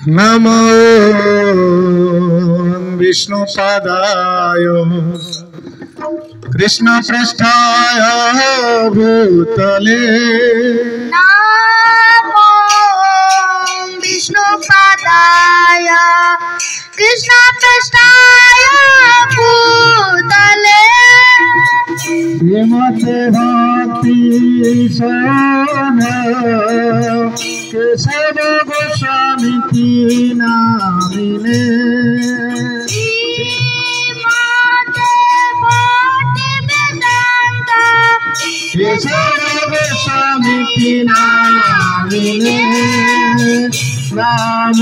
नमो विष्णुपादाय कृष्णपृष्ठाय भूतले नमो विष्णुपादाय कृष्णपृष्ठाय भूतले श्रीमते भक्ति केशव गोस्वामी की नामिने केशव गोस्वामी की नामिने नाम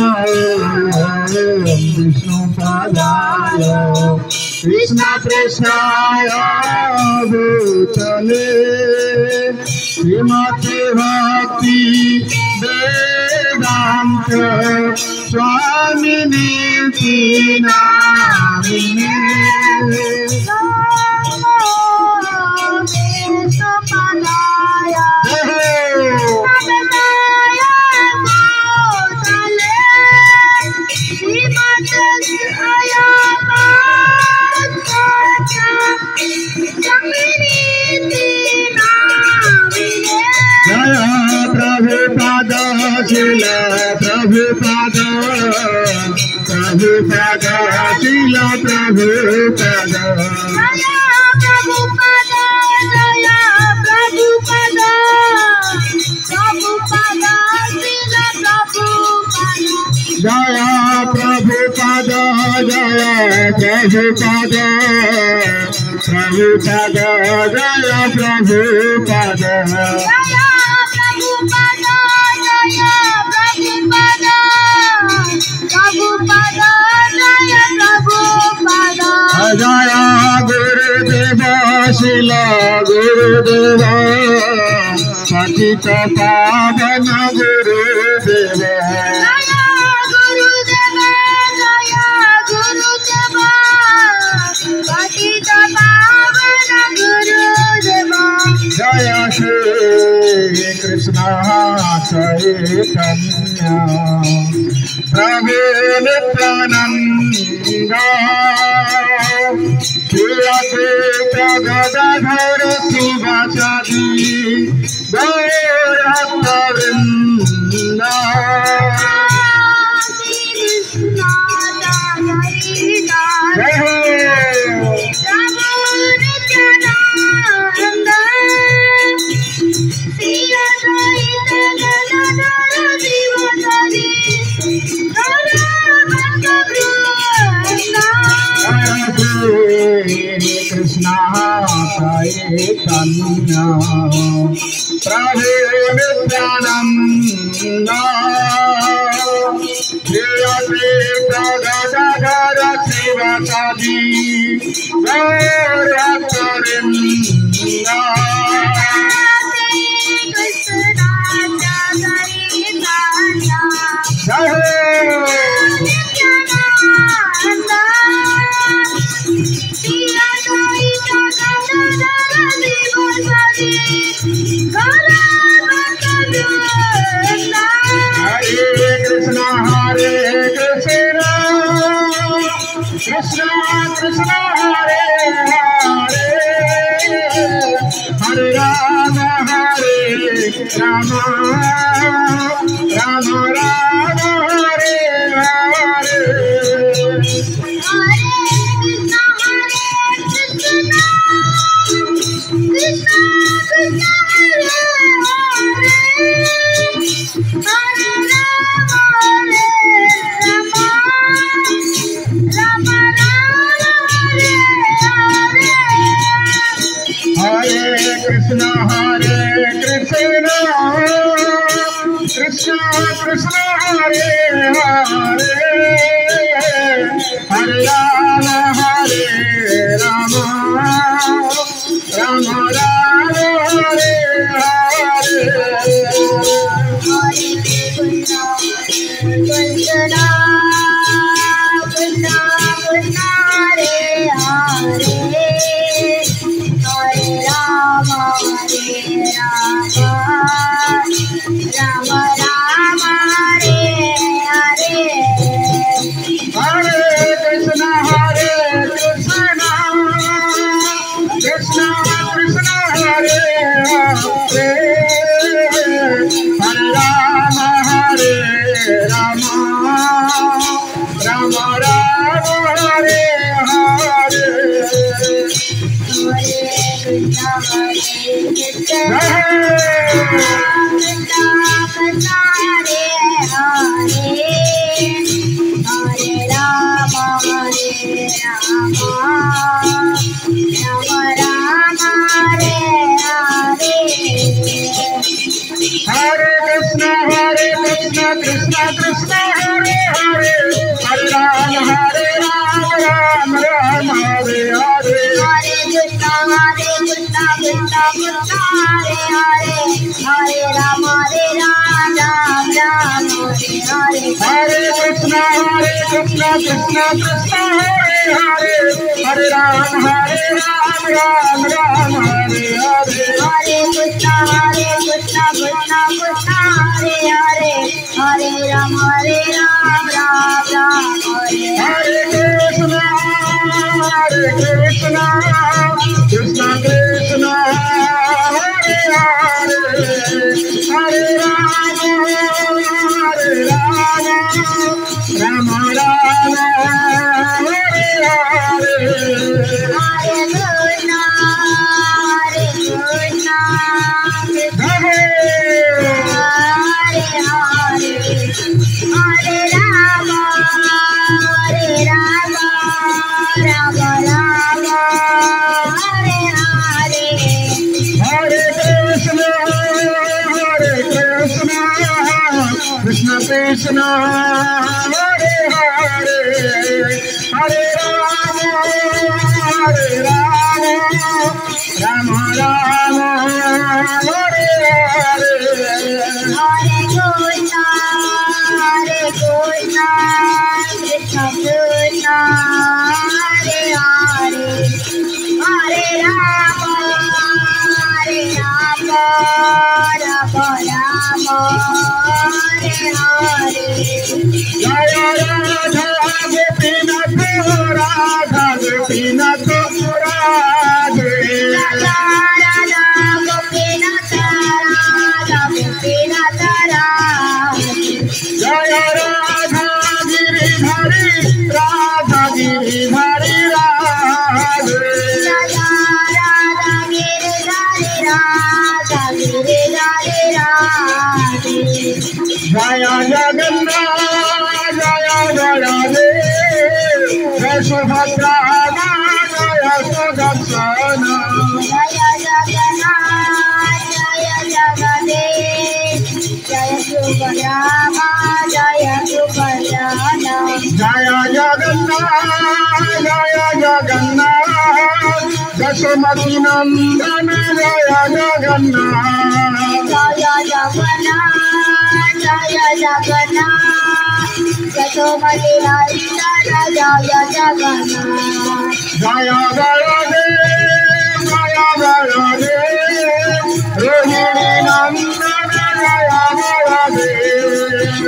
विष्णुपादाय कृष्णपृष्ठाय भूतले श्रीमते भक्ति वेदांत स्वामिनी की नामिने प्रभुपाद शिल प्रभुपाद प्रभुपाद शिल प्रभुपाद जय प्रभुपाद जय प्रभुपाद प्रभुपाद जय प्रभुपाद जय गुरुदेव शिल गुरुदेव पतित पावन गुरुदेव जय श्री कृष्ण चैतन्य प्रभु नित्यानंद गदाधर शिवाचार्य गौरवृंद कृष्ण चैतन्य प्रभु Nityanand Gadadhar Shivacharya गौरवृंद Krishna Krishna Hare Hare Hare Ram Ram Ram Ram Hare Hare Krishna Krishna Krishna Hare Hare Hare Ram Ram Ram Hare Hare Rama Krishna Krishna Hare Hare Hare Ram Ram Ram Hare Hare Krishna Krishna Krishna Hare Hare Hare Ram Ram Ram Hare Hare Krishna Krishna Krishna Hare Hare Hare Ram Ram Ram Hare Hare Hare Krishna Krishna Krishna Hare Hare Hare Ram Ram Ram Hare Hare Krishna Krishna Krishna Hare Hare Hare Ram Ram Ram Hare Hare Hare Krishna Hare Hare Rama Rama Rama Hare Hare Hare Krishna Krishna Krishna Hare Hare Hare Rama Rama Rama Hare Hare Hare Krishna Krishna Krishna Hare Hare Hare Rama Rama Rama Hare Hare Jaya Radha Gopinath Radha Gopinath Radhe Radha Radha Gopinath Radha Gopinath Radhe Jaya Radha Giridhari Radha Giridhari Radhe Radha Radha Giridhari Radha Giridhari Radhe Jaya Jagannath Jaya Baladev Jaya Subhadra Jaya Sudarsana Jaya Jagannath Jaya Jagadev Jaya Subhadra Jaya Subhadana Jaya Jagannath Jaya Jagannath Jasumati Nandana Jaya Jagannath Jaya Jagannath Jaya Jagannath Jasumati Nandana Jaya Jagannath Jaya Baladev Jaya Baladev Rohini Nandana Jaya Baladev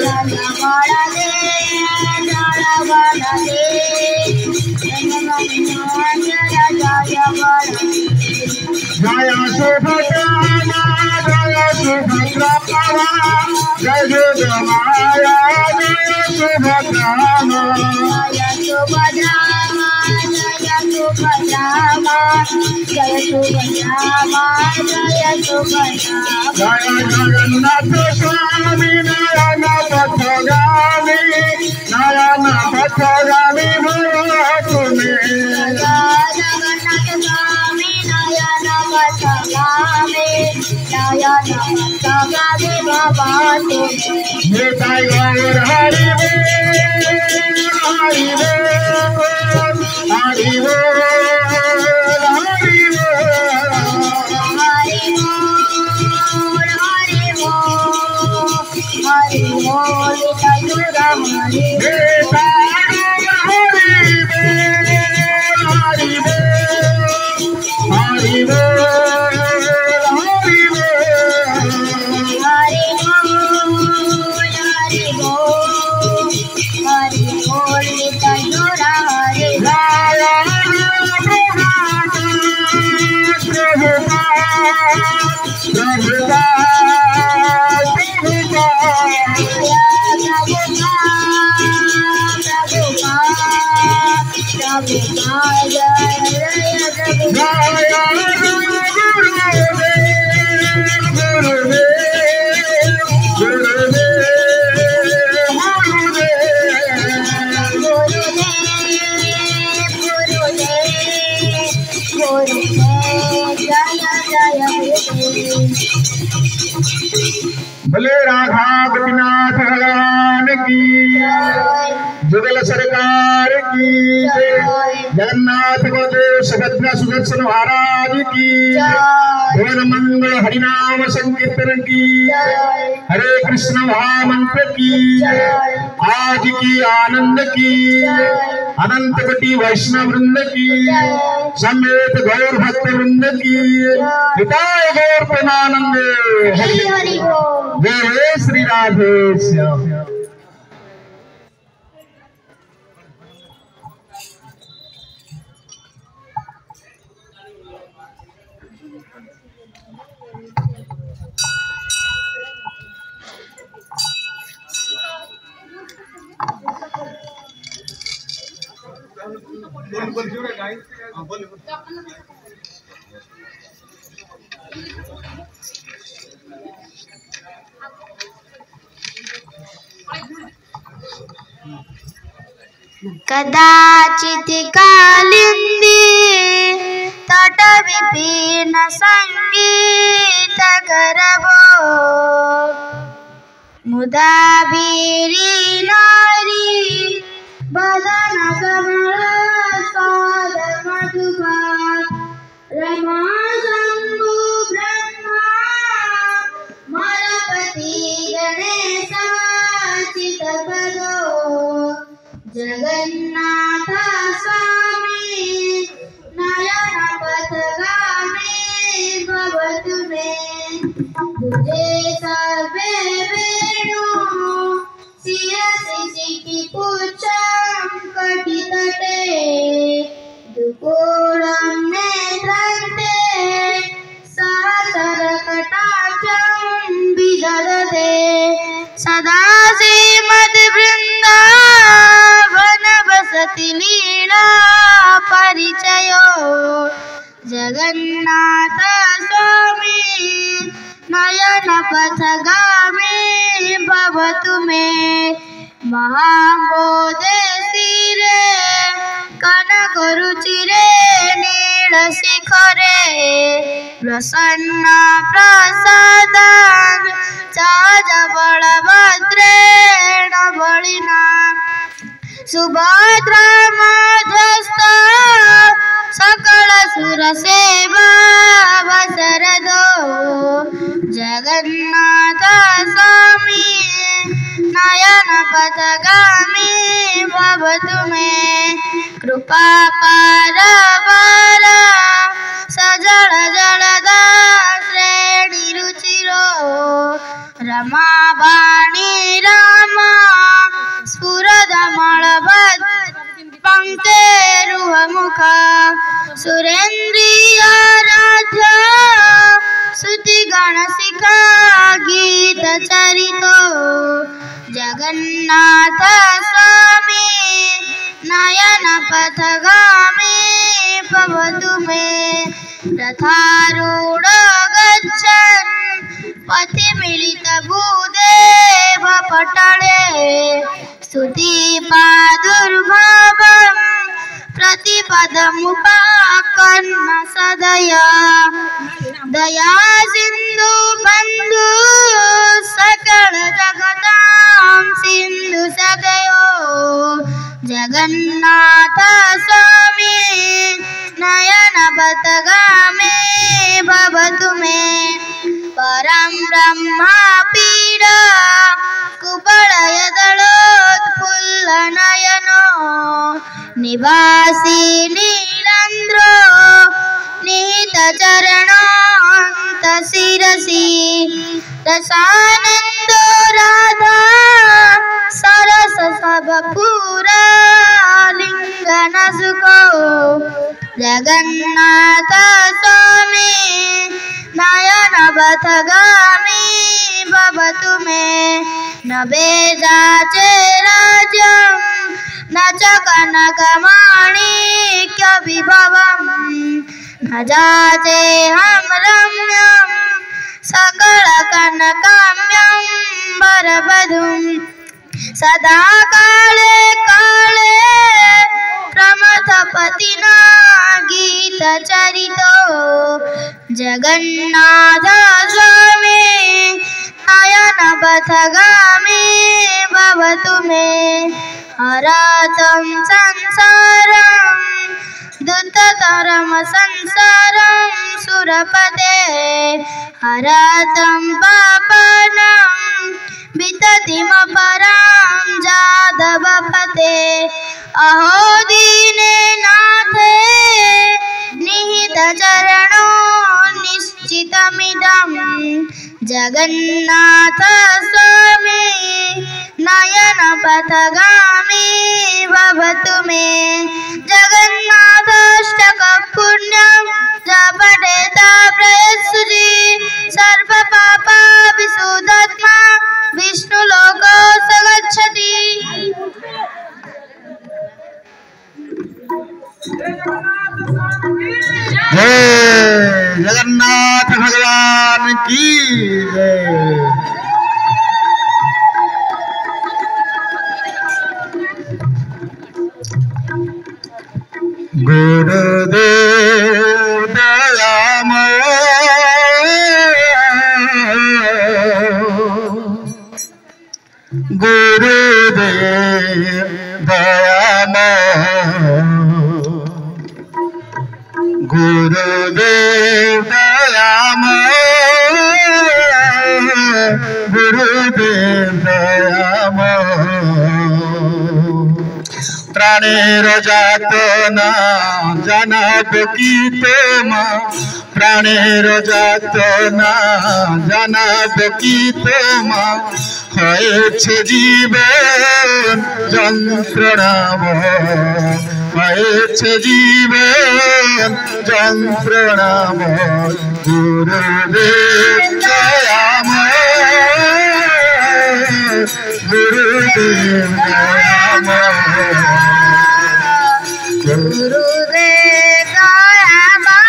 Jaya Baladev Jaya Baladev Jaya Baladev Jaya Subhadra Jaya Subhadra Jaya Judamaya Jaya Subhadra Jaya Subhadrama Jaya Subhadrama Jaya Subhadrama Jaya Subhadrama Jaya Jagannath Swami Nayana Pathagami Nayana Pathagami Bharatune Jaya Jagannath Swami Nayana Pathagami Nayana Pathagami Bhavatune Nitai Gaur Hari Hari Hari Hari Bol Nitai भले राधा गोपीनाथ भगवान की, जुगल सरकार की, जगन्नाथ बलदेव सुभद्रा सुदर्शन महाराज की, भुवन मंगल हरिनाम संकीर्तन की, हरे कृष्ण महामंत्र की, आज की आनंद की, अनंत कोटि वैष्णव वृंद की, समेत गौर भक्त वृंद की, हिताय गौर प्रेमानंद हरि हरि बोल। जय श्री राधे श्याम। कदाचित कालिंदी तट विपिन संगीत करबो, मुदा भीरी नारी बदन कमल साद मधुबा, रमा शंभु ब्रह्मा मरपति गणेशा चित पदो, जगन्नाथ स्वामी नयन पथगामी भवतु मे, तुझे सर्वे वेणु शिरसि शिखि पुच्छं कटितटे, दुकूलं नेत्रन्ते सहस्र कटाक्षं विदधते, सदा श्रीमद्वृन्दावन वसति लीला परिचयो, जगन्नाथ स्वामी नयन पथगामी भवतु मे, महाबोधे शिरे कनक रुचिरे नील शिखरे, प्रसन्न प्रसादान् सहज बलभद्रेण बलिना, सुभद्रा मध्यस्थ सकल सुर सेवा वसरदो, जगन्नाथ स्वामी नयन पथगामी भवतु मे, कृपा पारवार सजल जलदा श्रेणी रुचिरो, रमा वाणी रामा स्फुरदमल पंक्तेरुह मुख, सुरेन्द्रिय राध्य श्रुति गण शिखा गीत चरितो, जगन्नाथ स्वामी नयन पथगामी भवतु मे, रथारूढ़ गच्छन् पथि मिलित भूदेव पटले, स्तुति पादुर्भावं प्रतिपदमुपाकर्ण्य सदया, दया सिंधु बंधु सकल जगतां सिंधु सदयो, जगन्नाथ स्वामी नयन पथगामी भवतु मे, परं ब्रह्मा पीडा कुबलय दलोत्फुल्लनयनो, निवासी नीलान्द्रो निहित चरणान्त शिरसि, रसानन्दो राधा सरस सब पूरा लिंगन सुखो, जगन्नाथ स्वामी नयन पथगामी भवतु मे न बेजाचे राजं न च कनकमाणिक्य विभवम् न जाचे हम रम्यं सकल कनकाम्यं वरवधूं सदा काले काले प्रमथपतिना गीतचरितो जगन्नाथ स्वामी नयन पथगामी भवतु मे हरतं संसारं दुत्ततरं संसारं सुरपते हरतं पापनं विततिमपरां जादवपते अहो दीने नाथे निहितचरणो निश्चितमिदं जगन्नाथ स्वामी नयन पथगामी भवतु मे जगन्नाथाष्टक पुण्यं जपठेता प्रयस्सुजी सर्वपापा विशुद्धात्मा विष्णुलोको स गच्छति। जय जगन्नाथ भगवान की जय। गुरुदेव दयामय गुरुदेव दयामय गुरुदेव दयामय गुरुदेव दयामय प्राणेर जातना जानब की तोमा प्राणेर जातना जानब की तोमा হয়েছে জীবন যন্ত্রণাময় হয়েছে জীবন যন্ত্রণাময় গুরুদেব দয়াময় গুরুদেব দয়াময় गुरुदेव दयामय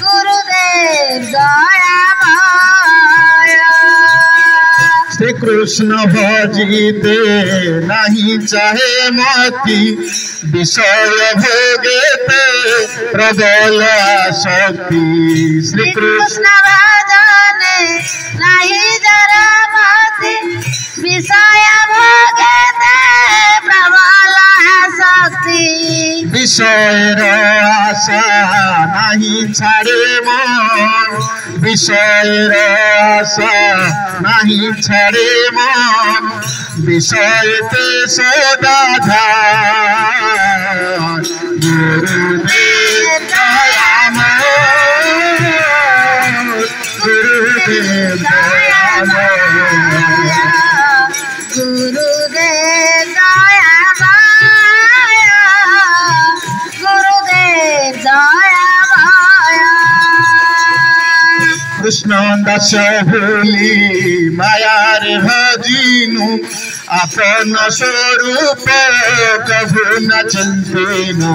गुरुदेव दयामय श्री कृष्ण भजिते नहीं चाहे मति विषय भोगेते प्रबल आसक्ति श्री कृष्ण भजने नहीं जरा मति विषय भोगेते प्रबल आसक्ति विषयर आशा नहीं छाड़े मन विषयर आशा नहीं छाड़े मन विषयते सदाधार गुरुदेव दयामय गुरुदेव दयामय गुरुदेव दयामय गुरुदेव दयामय कृष्ण दास भूली मायार भजिनु अपन स्वरूप कभू न चिंतिनु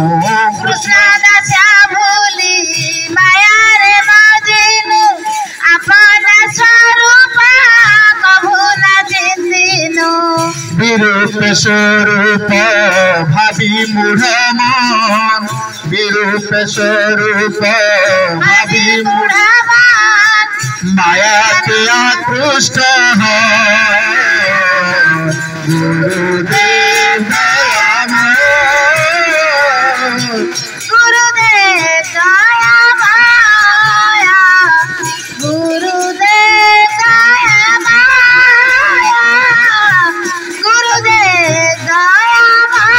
कृष्ण दास भूली माया रे भजिनु अपन स्वरूप कभू न चिंतिनु विरूप स्वरूप भावी मूढ़ मन विरूप स्वरूप भावी मूढ़ माया के आकृष्ट है गुरुदेव दयामय गुरुदेव दयामय गुरुदेव दयामय गुरुदेव दयामय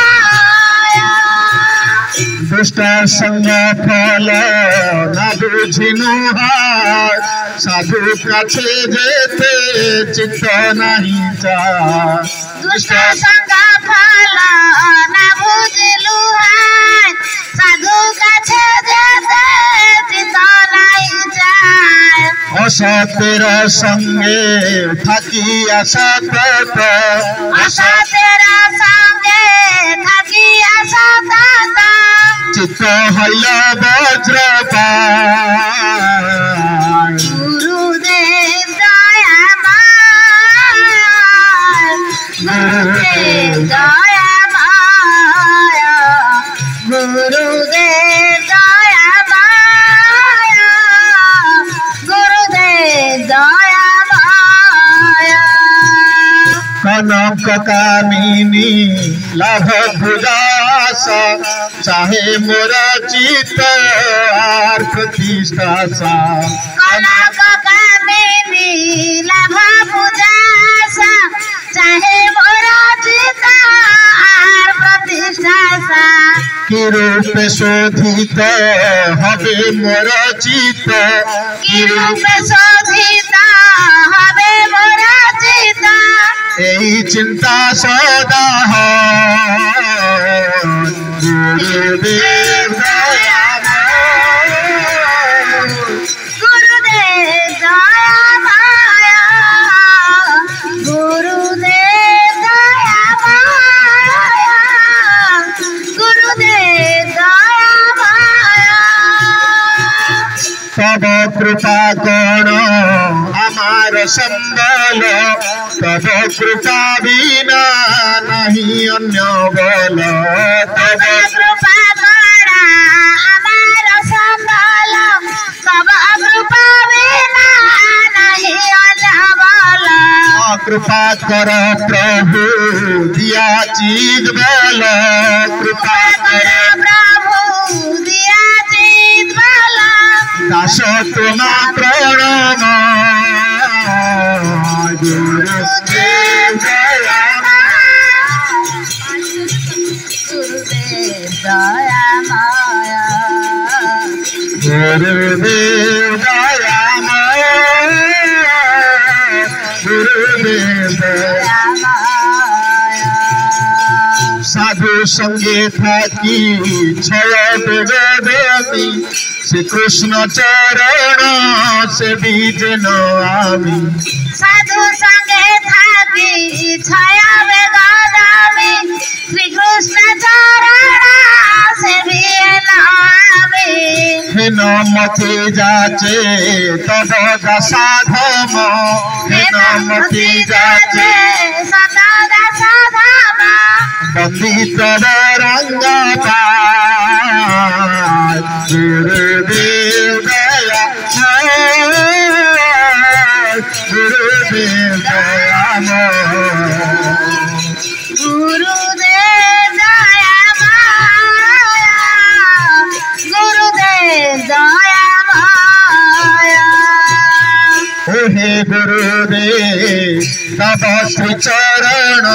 दुष्ट संग फल न बुझिनु हार साधु काछे जेते चित्त नहीं चार दुष्ट संग फल न बुझिलु हाय साधु काछे जेते चित्त নাই যায় অসতের সঙ্গে থাকিয়া সতত অসতের সঙ্গে থাকিয়া সতত চিত্ত হইল বজ্রপাত গুরুদেব দয়াময় গুরুদেব দয়াময় গুরুদেব দয়াময় গুরুদেব দয়াময় কনক কামিনী লাভ ভুজাস চাহে মোর চিত্ত আর প্রতিষ্ঠা কনক কামিনী লাভ পূজাস চাহে মোর চিত্ত আর প্রতিষ্ঠা কি রূপে শোধিত হবে মোর চিত্ত কি রূপে শোধিত হবে মোর চিত্ত এই চিন্তা সদা গুরুদেব গুরুদেব দয়াময় গুরুদেব দয়াময় গুরুদেব দয়াময় তব কৃপা কোণ আমার সম্বল তব কৃপা বিনা নাহি অন্য বল তব কৃপা করা আমার সম্বল তব কৃপা বিনা নাহি অন্য বল কৃপা কর প্রভু দিয়া চিদ বল কৃপা কর প্রভু দিয়া চিত বল দাস তোমা প্রণাম গুরুদেব গুরুদেব দয়াময় গুরুদেব দয়াময় গুরুদেব দয়াময় সাধু সঙ্গে থাকি ছয় বেগদেবী শ্রীকৃষ্ণ চরণ সেবি যেন আমি সাধু সঙ্গে থাকি ছায়া বেগদামি শ্রীকৃষ্ণ চরণ সেবিয়েন আমি হেন মতি যাচে তব দাসাধম হেন মতি যাচে সদা দাস ধাম বন্দিত রঙ্গ গুরুদেব দয়া গুরুদেব দয়াময় গুরুদেব দয়াময় গুরুদেব দয়াময় হে গুরুদেব তব শ্রী চরণ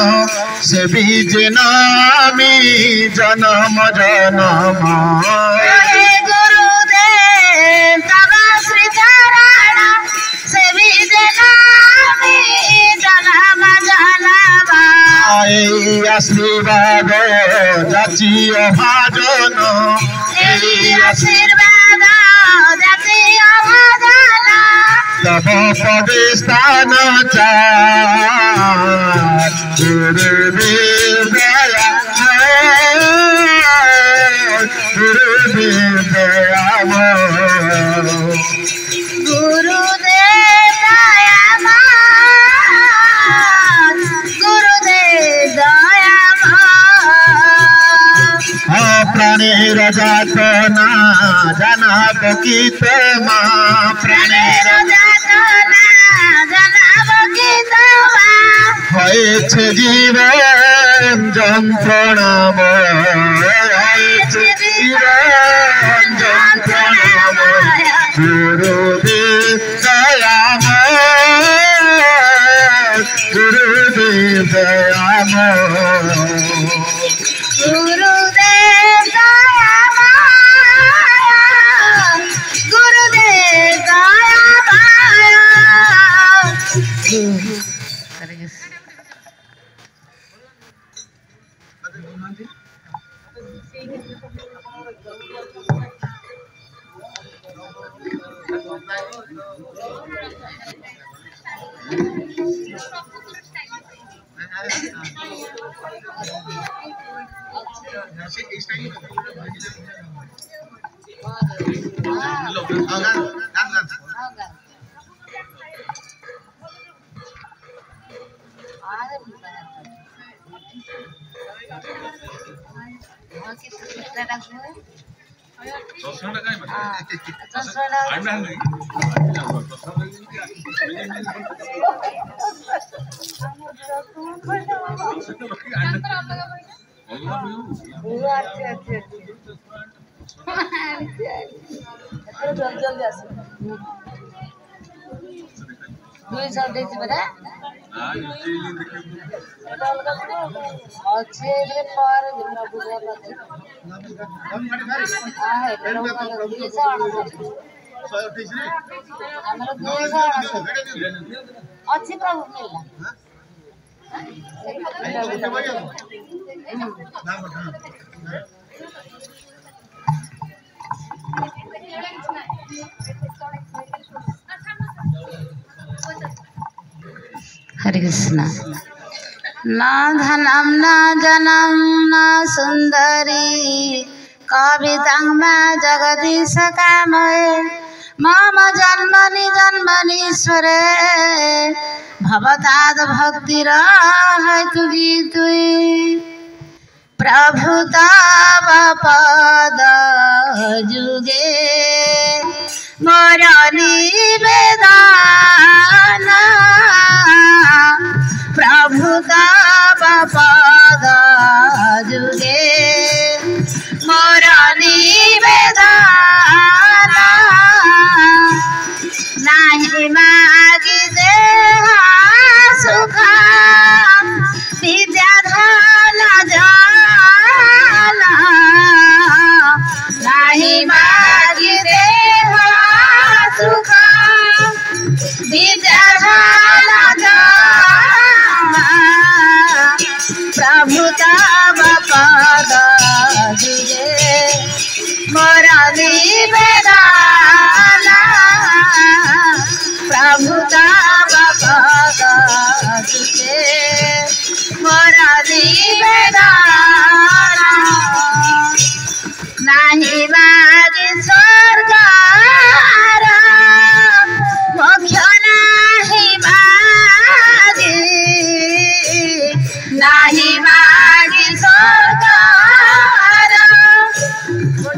সেবি যেন আমি জনম জনম হে গুরুদেব তব শ্রী চরণ সেবি যেন আমি জনম জনম এই আশীর্বাদ যাচি অভাজন এই আশীর্বাদ জাতীয় ভজন তব পদে স্থান চার গুরুদেব দয়া গুরুদেব দয়াময় গুরুদেব দয়াময় গুরুদেব দয়াময় প্রাণের যাতনা জানাব কি তোমা প্রাণের যাতনা জানাব কি তোমা হয়েছে জীবন যন্ত্রণাময় হয়েছে জীবন যন্ত্রণাময় গুরুদেব দয়াময় গুরুদেব দয়াময় গুরুদেব দয়াময় গুরুদেব দয়াময় अच्छी प्रभु मिलना हरे कृष्ण न धनम न जनम न सुंदरी कवितं में जगदीश कामये मम जन्मनि जन्मनीश्वरे भवताद भक्तिर हेतु गीतुई प्रभु तव पद जुगे मोर निवेदन प्रभु तव पद जुगे मोर निवेदन नाही मागी देह सुख विद्या धन जान नाही मागी देह सुख विद्या धन जान प्रभु तव पद जुगे मोर निवेदन प्रभु तव पद जुगे मोर निवेदन नाही मागे स्वर्ग मोक्ष नाही मागे नाही मागे स्वर्ग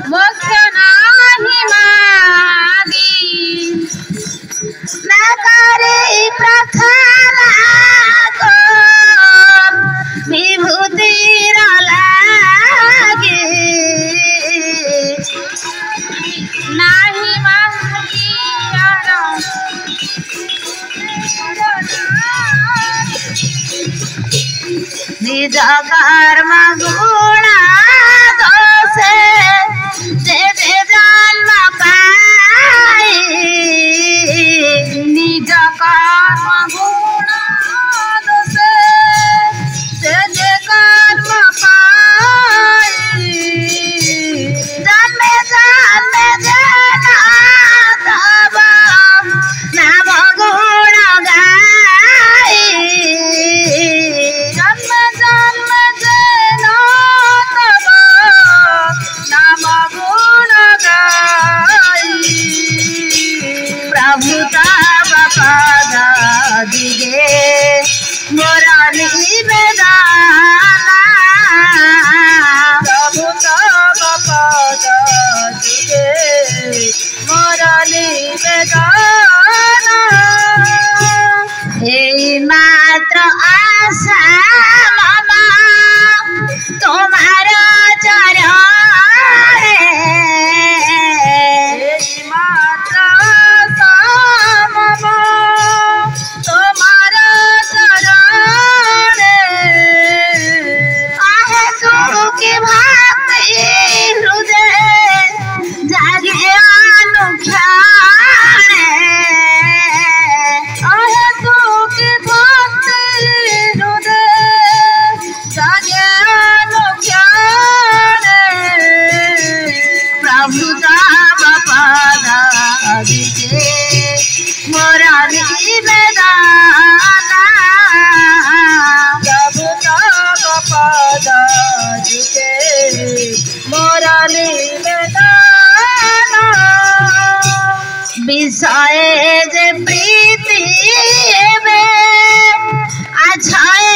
मोक्ष नाही मागे न करे प्रार्थना को विभूतिर लागे नाही निज कर्म गुणा दोषे जे जे जन्म पाए निज कर्म गुणा दोषे जे जे कर्म पाए जन्मे जन्मे जना तब नाम गुण गाए जन्म जन्म जना तब नाम गुण गाए प्रभु तव पद दिगे मोर निवेदन प्रभु तव पद दिगे मोर निवेदन हे मात्र आशा मम तुम्हार चरण मात्र आशा मम तुम्हार चरण आहे सुखी भक्ति हृदय जागे अनुक्षण आहे सुखी भक्ति हृदय मोरा निवेदना प्रभु तब पद जुगे मोरा निवेदना विषय जे प्रीति अछय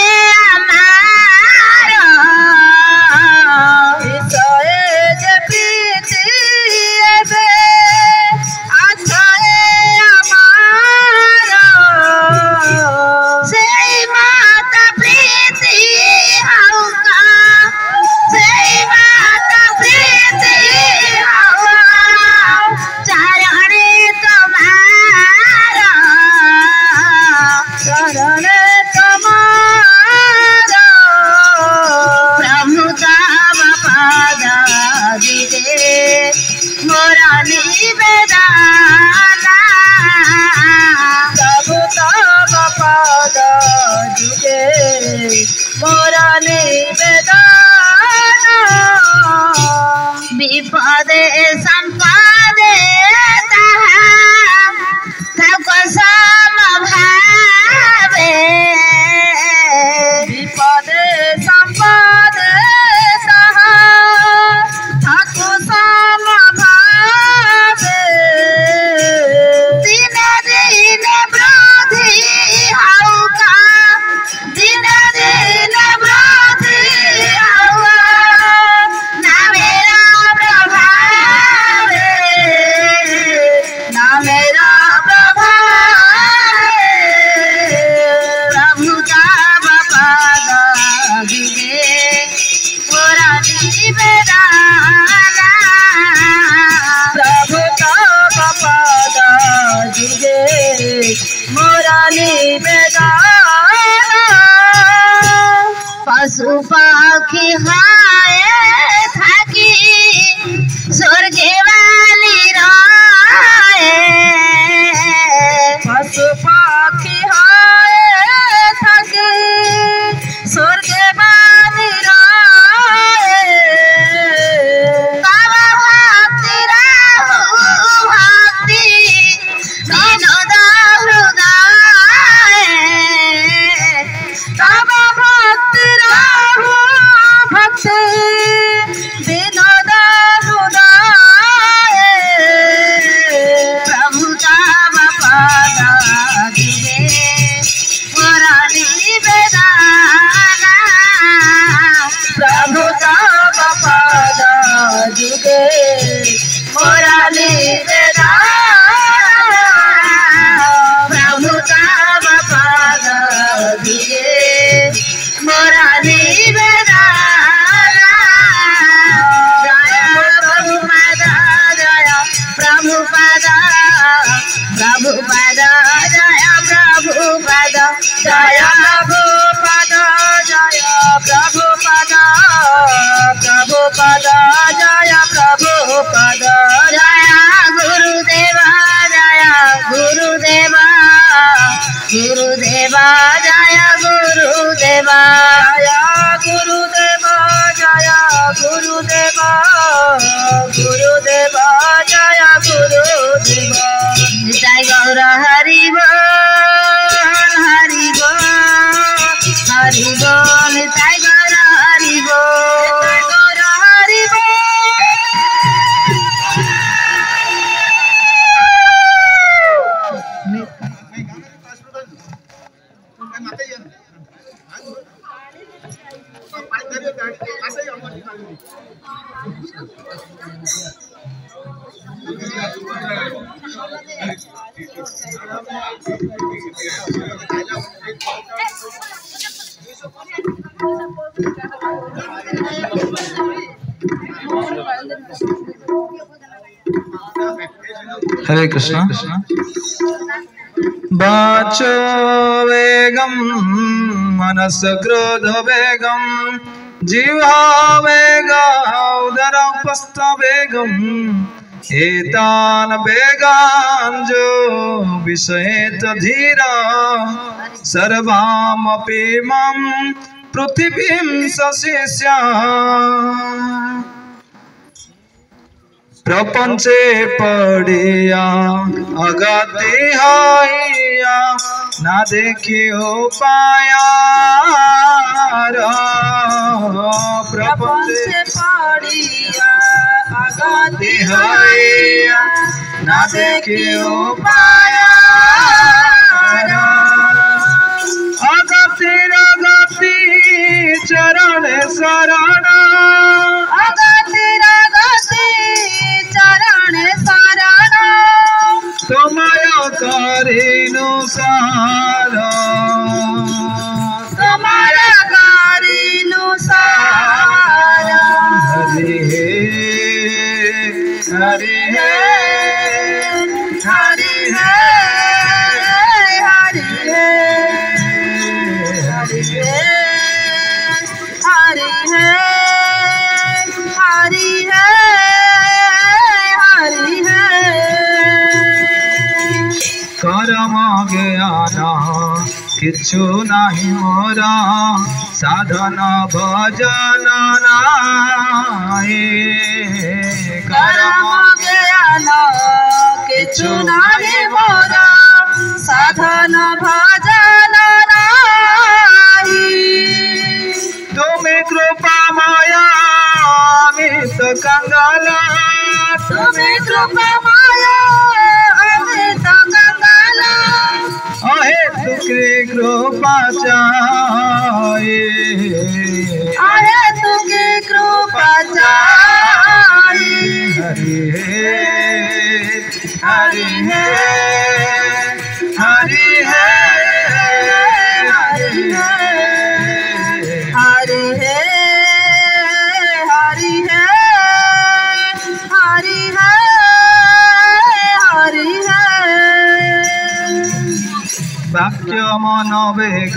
हमारा विषय जे प्रीति अछय हमारा से माता प्रीति हौका से माता प्रीति हौका चरण तुम्हारा शरण तुम्हारा प्रभु तब पद जुगे मोरा निवेदना प्रभु तब पद जुगे मोरा निवेदना विपदे संपदे तब समभावे विपदे संपदे ठाकुर समभावे दिन दिन वृद्धि हौका दिन दिन वृद्धि हौका ना मेरा प्रभाव ना मेरा प्रभाव प्रभु तब पद जुगे मोरा निवेदना प्रभु तब पद जुगे मोरा निवेदना पशु पक्षी हाय थाकी स्वर्गे वाली राय पशु पक्षी हाय थके स्वर्ग बानी राय तब भक्ति राहु भक्ति विनोद हृदय तब भक्ति राहु भक्ति विनोद हृदय प्रभु तब पद जुगे मोरा निवेदना प्रभु तब पद जुगे मोरा निवेदना प्रभु तब पद जुगे मोरा निवेदना जय प्रभुपद जय प्रभुपद प्रभुपद जय प्रभुपद जय प्रभुपद जय प्रभुपद प्रभुपद जय प्रभुपद जय गुरुदेव जय गुरुदेव गुरुदेव जय गुरुदेव जय गुरुदेव जय गुरुदेव गुरुदेव जय गुरुदेव जय गौर हरि बोल हरि बोल हरि बोल जय गौर हरि बोल गौर हरि हरे कृष्णा वाचो वेगम मनस क्रोध वेगम जीवा वेग उदरपस्थ वेगम एतान वेगान जो विषयेत धीरा सर्वामपि मम पृथिवीं सशिष्या प्रपंचे पड़िया अगति हइया ना देखियो पाया प्रपंचे पड़िया अगति हइया ना देखियो पाया अगति रगति चरण शरण अगति रगति चरण शरण तुमय करिनु सारा तुम्हारा करिनु सारा हरि हे हरि हे हरि है हरि है हरि है हरि है हरि है हरि है कर्म ज्ञान किछु नहीं मोरा साधन भजन नाहि कर्म ज्ञान किछु नाही मोरा साधन भजन नाही तुम्हें कृपा माया अमित कंगाला तुम्हें कृपा माया अमित कंगाला अहे तुके कृपा चाहे आहे तुके कृपा चाही हरि हे हरि हे हरि हे हरि है हरि है हरि है हरि है हरि है वाक्य मन वेग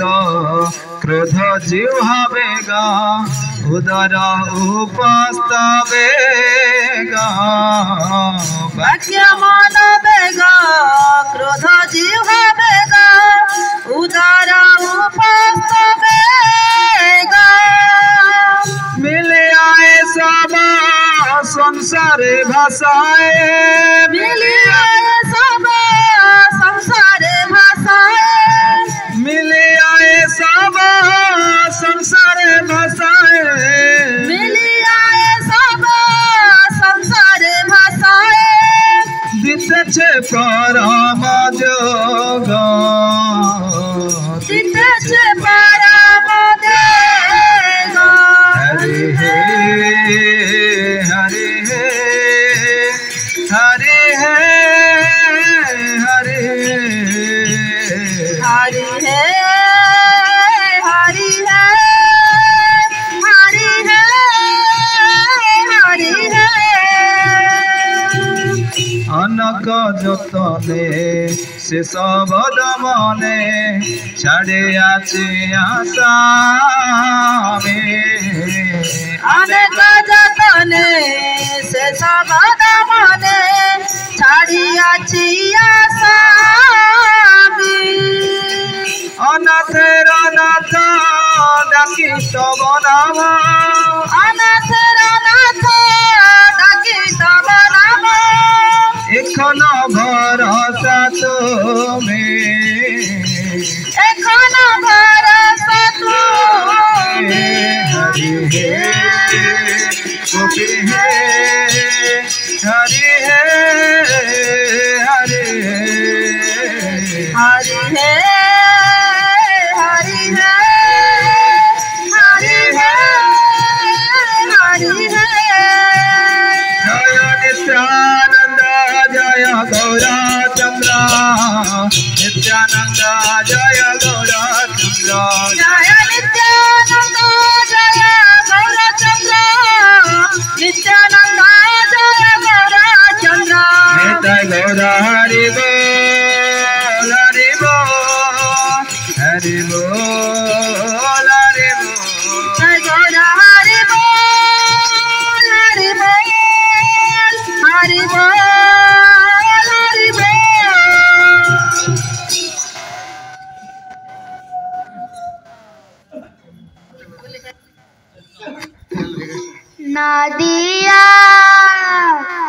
क्रोध जिह्वा वेग उदर उपस्थ वेग वाक्य मन वेग क्रोध जिह्वा वेग उदर उपस्थ वेग मिले आए सब संसारे भाषाए मिली आए सब संसार भाषाए मिले आए सब संसार भाषाए मिली आए सब संसार भाषाए दिते छे परम जोग दिते छे परम देग हरि हे हरि हे हरि हे हरि हरि है हरि है हरि है हरि है अनक जतने से सबद मने छाड़े आछे आशा अनेक जतने से सबद मने छाड़ियाछि आशा अनाथेर अनाथ डाकी तब नाम अनाथर अनाथ डाकी तब नाम एखन भरसा तुमे एखन भरसा तुमे हरि हे गोपी हे हरि हे हरि हे हरि है हरि है हरि है हरि है जय नित्यानंद जय गौरा चंद्र नित्यानंद जय गौरा चंद्र जय नित्यानंद जय गौरचंद्र नित्यानंद जय गौरचंद्र नित्य गौरा हरि बोल हरि बोल हरि बोल हरि बोल जय गौरा हरि बोल हरि बोल हरि बोल हरि बोल नदिया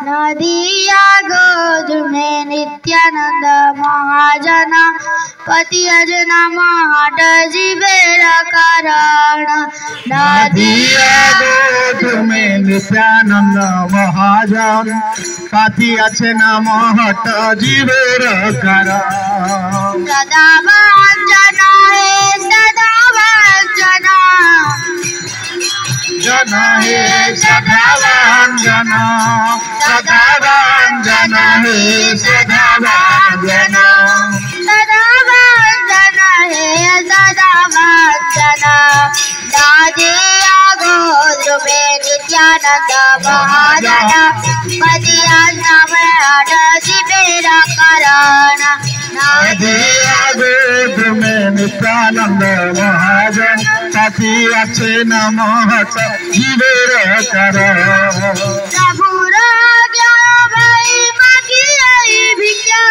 नदिया पति नाम हट जीवेर कारण नदिया गोद में नित्यानंद महाजन पति नाम हट जीवेर कारण सदा वांछन हे सदा वांछन जन हे सदा वांछन सदा वांछन हे सदा वांछन सदा वांछन हे सदा वांछन नदिया गोद में नित्यानंद महाजन पति नाम हट जीवेर कारण नदिया गोद में नित्यानंद महाजन पति नाम हट जीवेर कारण प्रभुर आज्ञा भाई मागिए भिक्षा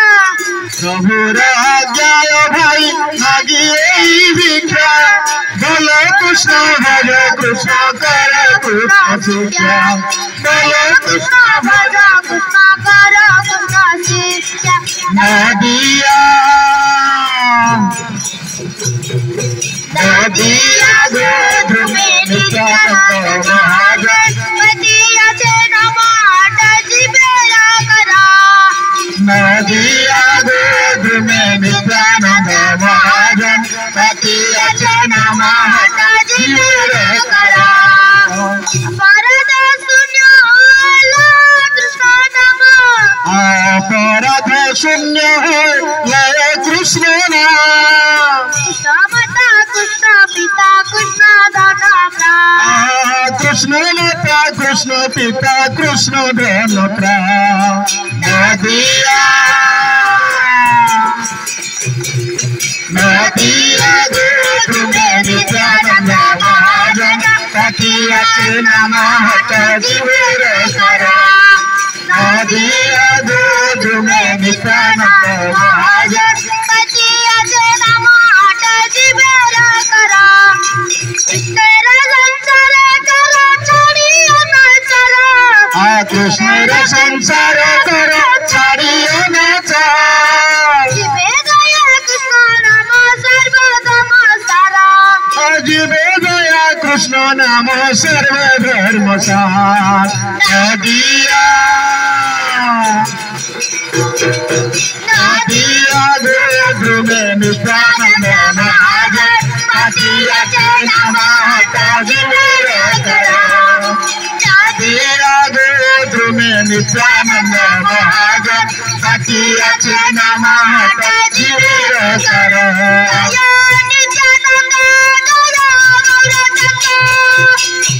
प्रभुर आज्ञा भाई मागिए भिक्षा बोल कृष्ण भज कृष्ण कर कृष्ण शिक्षा बोल कृष्ण भज कृष्ण कर कृष्ण शिक्षा नदिया नदिया गोद में नित्यानंद महाजन पति नाम हट जीवेर कारण नदिया गोद में नित्यानंद महाजन पति नाम हट जीवेर कारण परद शून्य कृष्ण नाम अपराध शून्य है लय कृष्ण नाम कृष्ण माता कृष्ण पिता कृष्ण धन प्राण कृष्ण माता कृष्ण पिता कृष्ण धन प्राण नदिया नदिया गोद में नित्यानंद महाजन पति नाम हट जीवेर कारण नदिया गोद में नित्यानंद महाजन पति नाम हट जीवेर कारण तेरा संसार कर छाड़ियो न चलो कृष्ण संसार कर छाड़ियो न चल जीवे दया कृष्ण नाम सर्वधर्म सारा जीवे दया कृष्ण नाम सर्वधर्म सार नदिया नदिया गोद में नित्यानंद महाजन पति नाम हट जीवेर कारण नदिया गोद में नित्यानंद महाजन पति नाम हट जीवेर कारण नित्यानंद जय गौरचंद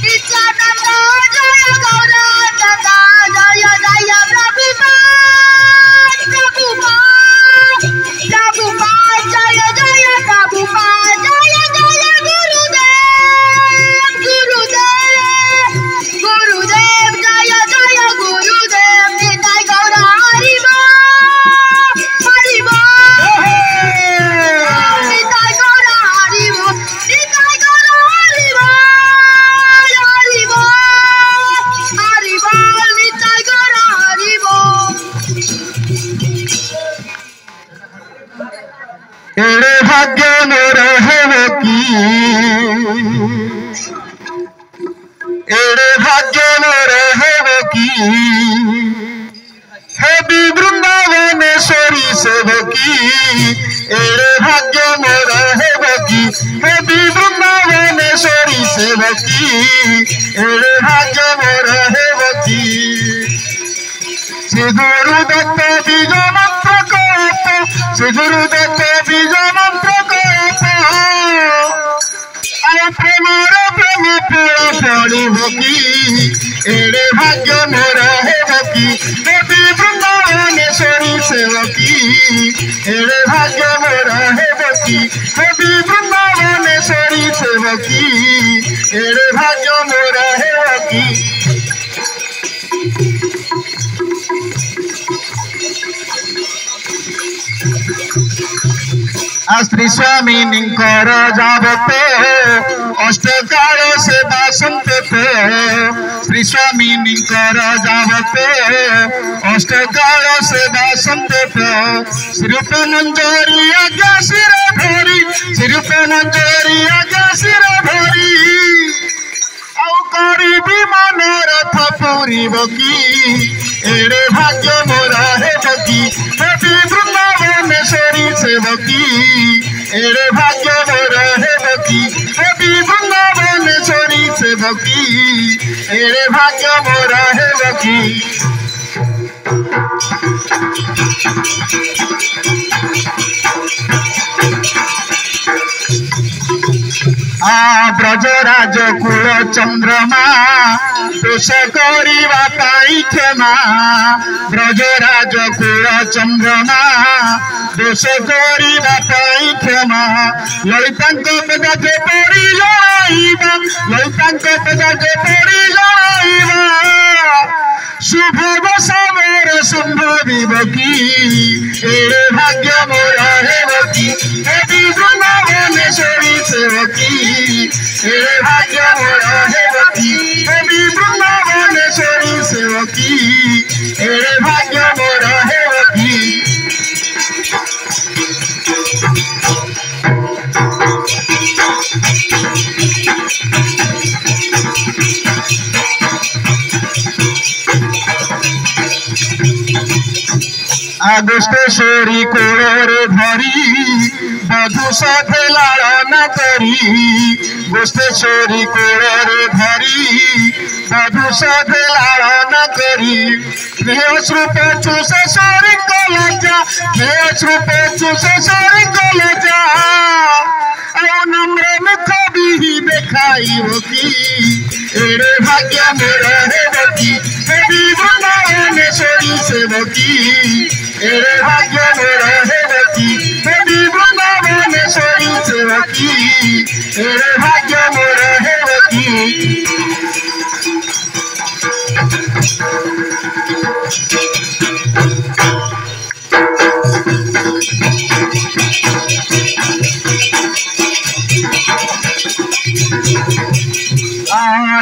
नित्यानंद जय गौरचंद जय जय प्रभुपाद प्रभुपाद प्रभुपाद जय जय प्रभुपाद जय जय गुरुदेव गुरुदेव गुरुदेव जय जय गुरुदेव निताय गौर हरि बोल निताय गौर हरि बोल निताय गौर हरि बोल हरि बोल निताय गौर हरि बोल एड़े भाग्य मोर हेबो की एड़े भाग्य मोर हेबो की हेबी वृंदावनेश्वरी सेवकी एड़े भाग्य मोर हेबो की हेबी वृंदावनेश्वरी सेवकी एड़े भाग्य मोर हेबो की श्री गुरुदत्त बीज मंत्र कप श्री गुरुदत्त बीज मंत्र कप प्रेमर प्रेम फूल पड़ब की एड़े भाग्य मोर हेबकी देवी वृंदावनेश्वरी सेवकी एड़े भाग्य मोर हेबकी देवी वृंदावनेश्वरी सेवकी एड़े भाग्य मोर हेबकी श्री स्वामी निंकर जावते अष्टकाल से बासंते श्री स्वामी निंकर जावते अष्टकाल से बासंते श्रीरूप नंजरी आज्ञा सिर धरी श्रीरूप नंजरी आज्ञा सिर धरी करी मन रथ पूरीब की एरे भाग्य मोरा है बकी देवी वृंदावनेश्वरी सेवकी एरे भाग्य मोरा है बकी देवी वृंदावनेश्वरी सेवकी एरे भाग्य मोरा है बकी ब्रजराज कुल चंद्रमा दोष करिबा पाई क्षमा ब्रजराज कुल चंद्रमा दोष करिबा पाई क्षमा ललितांक पदाजे पड़ी जाइबा ललितांक पदाजे पड़ी जाइबा शुभ बसवर संभविब की एरे भाग्य मोरा है बकी देवी वृंदावनेश्वरी सेवकी एरे भाग्य मोरा है बकी देवी वृंदावनेश्वरी सेवकी एरे भाग्य मोरा है बकी दुष्टेश्वरी कोड़े धरी बधु साथे लालना करी दुष्टेश्वरी कोड़े धरी बधु साथे लालना करी श्रूप चूसे सोरी कलजा श्रूप चूसे सोरी कलजा नम्र मुख भी देखाई की एरे भाग्य मोरा है बकी देवी वृंदावनेश्वरी सेवकी एरे भाग्य मोरा है बकी देवी वृंदावनेश्वरी सेवकी एरे भाग्य मोरा है बकी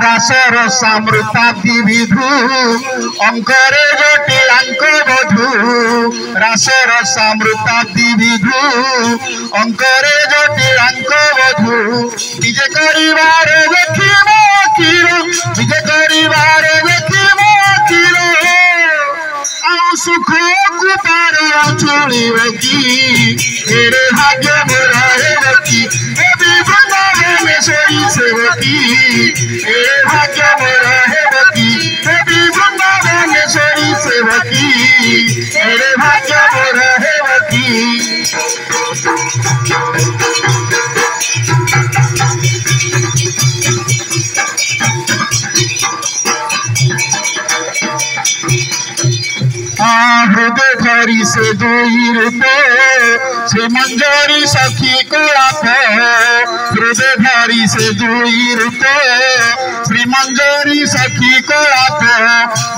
रासर समृता विधु अंकरे जटिलांक बधु रासर समृता विधु अंकरे जटिलांक बधु विजय करिवार देखिब किर विजय करिवार देखिब किर सुख को पार चुड़ीब की एरे भाग्य मोरा है बकी देवी वृंदावनेश्वरी सेवकी एरे भाग्य मोरा है बकी देवी वृंदावनेश्वरी सेवकी एरे भाग्य मोरा है बकी हृदय धरी से दुई रूपे श्री मंजरी सखी कलाप हृदय धरी से दुई रूपे श्री मंजरी सखी कलाप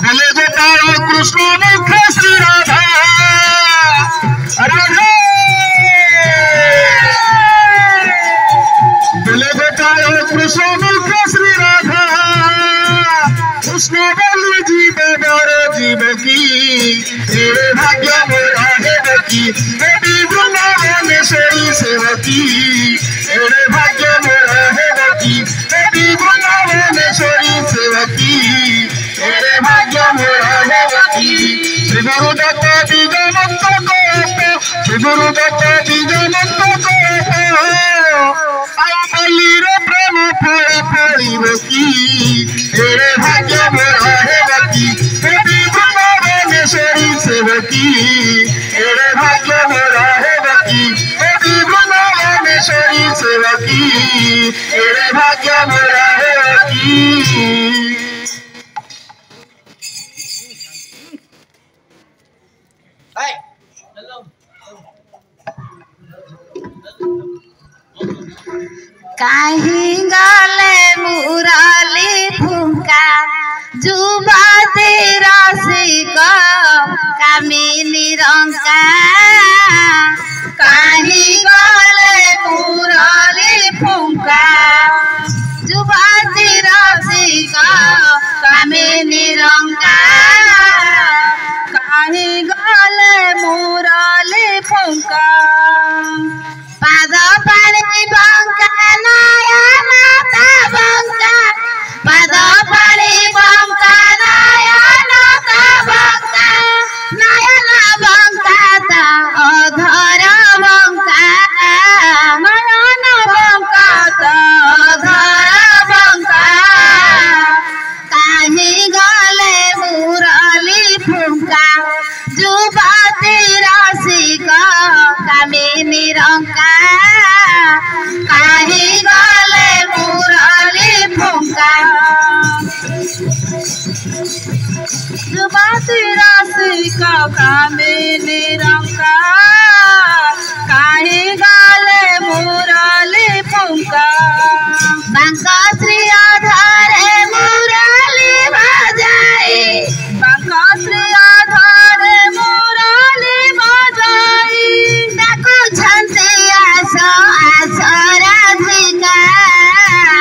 बोले गोपाल कृष्ण मुख श्री राधा राधा बोले गोपाल कृष्ण मुख श्री राधा कृष्ण बोली जीव बर जीव की एरे भाग्य मोरा है बकी देवी वृंदावनेश्वरी सेवकी एरे भाग्य मोरा है बकी देवी वृंदावनेश्वरी सेवकी एरे भाग्य मोरा है बकी श्री गुरुदत्त बीज मुक्त को श्री गुरुदत्त बीज मुक्त को बलिर प्रेम फल फलिब की एरे भाग्य मोरा है बकी देवी वृंदावनेश्वरी सेवकी एरे भाग्य मोरा है बकी देवी वृंदावनेश्वरी सेवकी एरे भाग्य मोरा है बकी कहीं गले मुरली फुंका जुबाती रसिक कामिनी रंका कहीं फुंका जुबाती रसिका कामिनी रंगा काहे गले मुरली फुंका पाद पानी बंका नयन ता बंका पाद पानी बंका नयन ता बंका नयन बंका ता अधर बंका नयन बंका ता अधर बंका काहे गले मुरली फुंका जुबाती रसिका कामिनी रंका काहे गले मुरली फुंका जुबाती रसिका कामिनी रंका काहे गले मुरली फुंका बांका श्री आधारे मुरली बजाए बांका श्री आधारे मुरली बजाई ताको छंती आस आस राधिका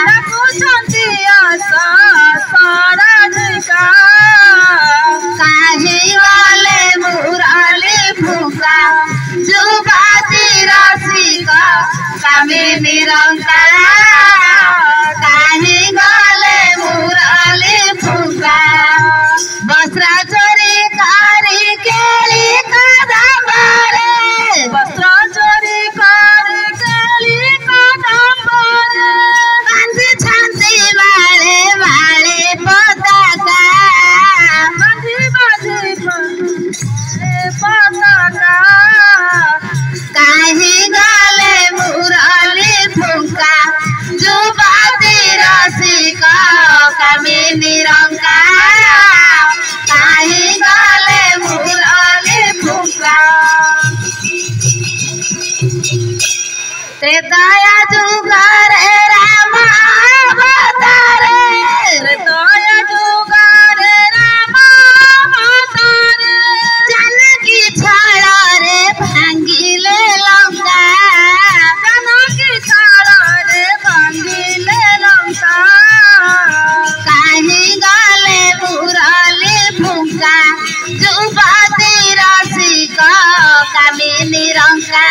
ताको छंती आस आस राधिका काहे वाले मुरली फुंका जुबाती रसिका कामिनी रंका काहे गले मुरली फुंका वस्त्र चोरी कारी केली कादंबरे वस्त्र चोरी कारी केली कादंबरे बांधी छांती बाळे बाळे पताका बांधी बांधी पताका काहे गले मुरली फुंका जुबाती रसिका कामिनी रंका काहे गले मुरली फुंका त्रेताया जुगारे राम अवतारे त्रेताया जुगारे राम अवतारे जानकी छाड़ा रे भांगिले लंका जानकी छाड़ा रे भांगिले लंका काहे गले मुरली फुंका जुबाती रसिका कामिनी रंका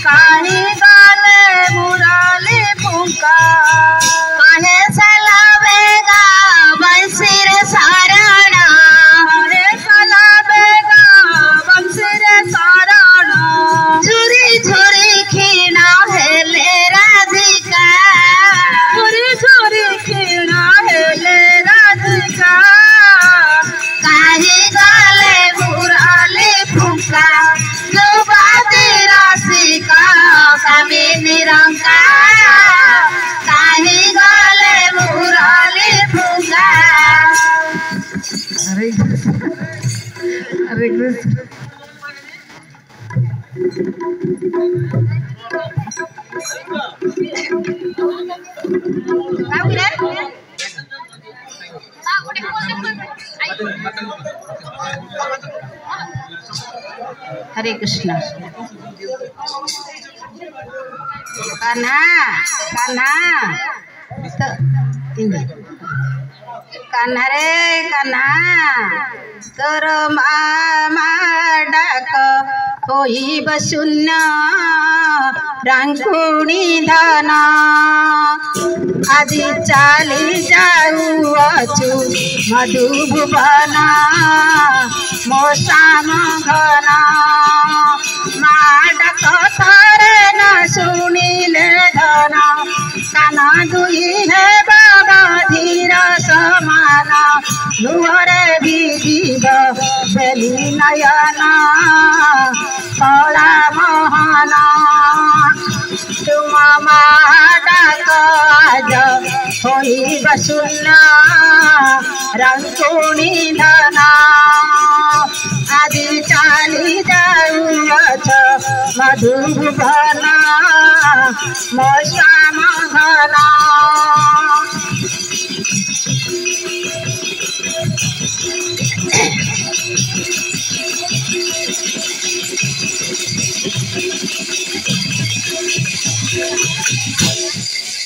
काहे गले मुरली फुंका काहे सलावेगा बंसीर शरण काहे सलावेगा बंसीर शरण झुरी झुरी खीण हेले राधिका झुरी झुरी खीण हेले राधिका काहे गले मुरली फुंका जुबाती रसिका कामिनी रंका काहे गले मुरली फुंका हरे कृष्ण हरे कृष्ण कान्हा कान्हा कान्हा रे कान्हा तोर मामा डाक होई बशून्य रांकुणी धन आदि चाली जाऊअछु मधुभुवन मो श्याम घन माडक थरे न शुणिले धन कान दुई हे बधीर समान लुहरे विधिव बेली नयन कला मोहन तुम माडक आज होई बशून्य रंकुणी धन आदि चाली जाऊअछ मधुभुवन मो श्याम घन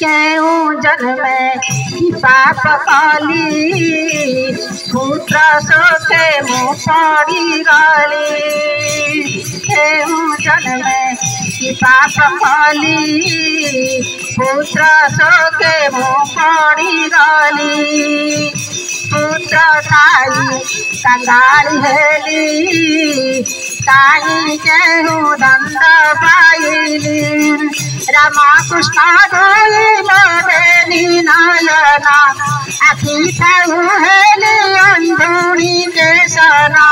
केहूँ जन्मे की पाप काली पुत्र सोके मुँह पड़ी गाली। केहूँ जन्मे की पाप काली पुत्र सोके मुँह पड़ी गाली। पुत्र ताई कंगाली हेली ताई केहूँ दंड पाइली। रामा कृष्ण धोई बेनी नयना आखि थाऊ हेली अंधुणी केसना।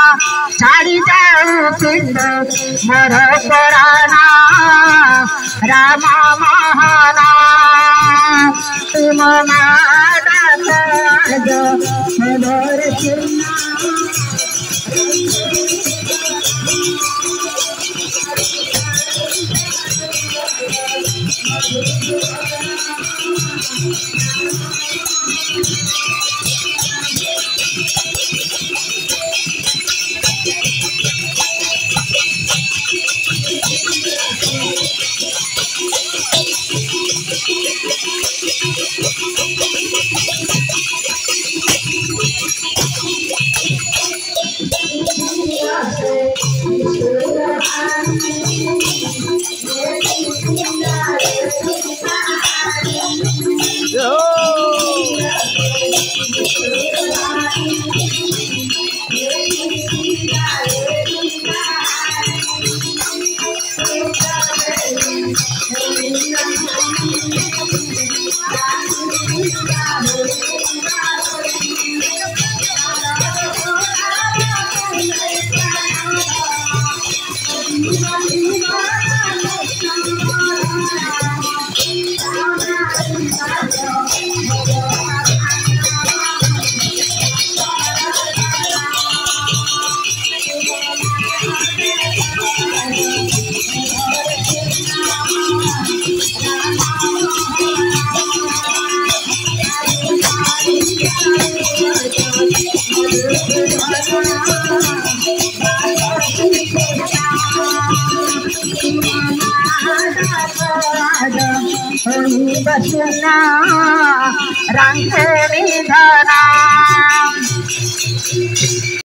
छाड़ी जाऊ पिंड मोर पुराना रामा महाना। तुम माता जो मोर चिन्ना बसना रंग निधना।